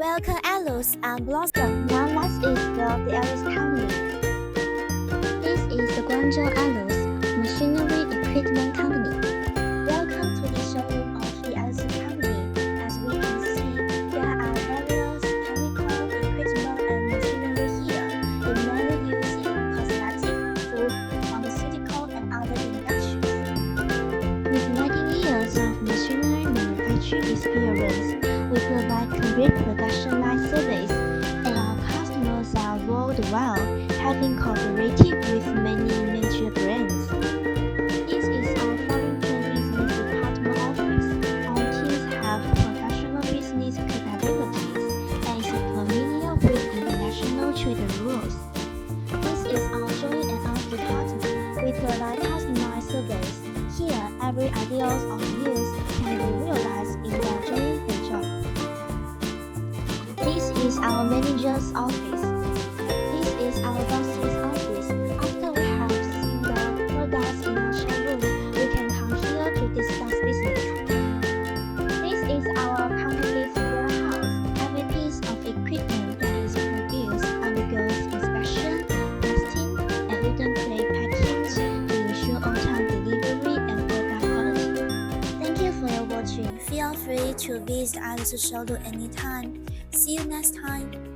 Welcome AILUSI and Blossom. Now let's explore the AILUSI company. This is the Guangzhou Ailusi Machinery Equipment Company. Welcome to the showroom of the AILUSI company. As we can see, there are various chemical equipment and machinery here. They mainly use in cosmetic, food, pharmaceutical, and other industries. With 19 years of machinery manufacturing experience, we provide complete production line service, and our customers are worldwide, having cooperated with many major brands. This is our foreign trade business department office. Our teams have professional business capabilities and is familiar with international trade rules. This is our joint and out department. We provide customized service. Here, every idea of use can be realized in the joint project. This is our manager's office. This is our boss's office. After we have seen the products in our showroom, we can come here to discuss business. This is our company's warehouse. Every piece of equipment that is produced undergoes inspection, testing, and wooden crate packing to ensure on-time delivery and product quality. Thank you for your watching. Feel free to visit AILUSI showroom anytime. See you next time.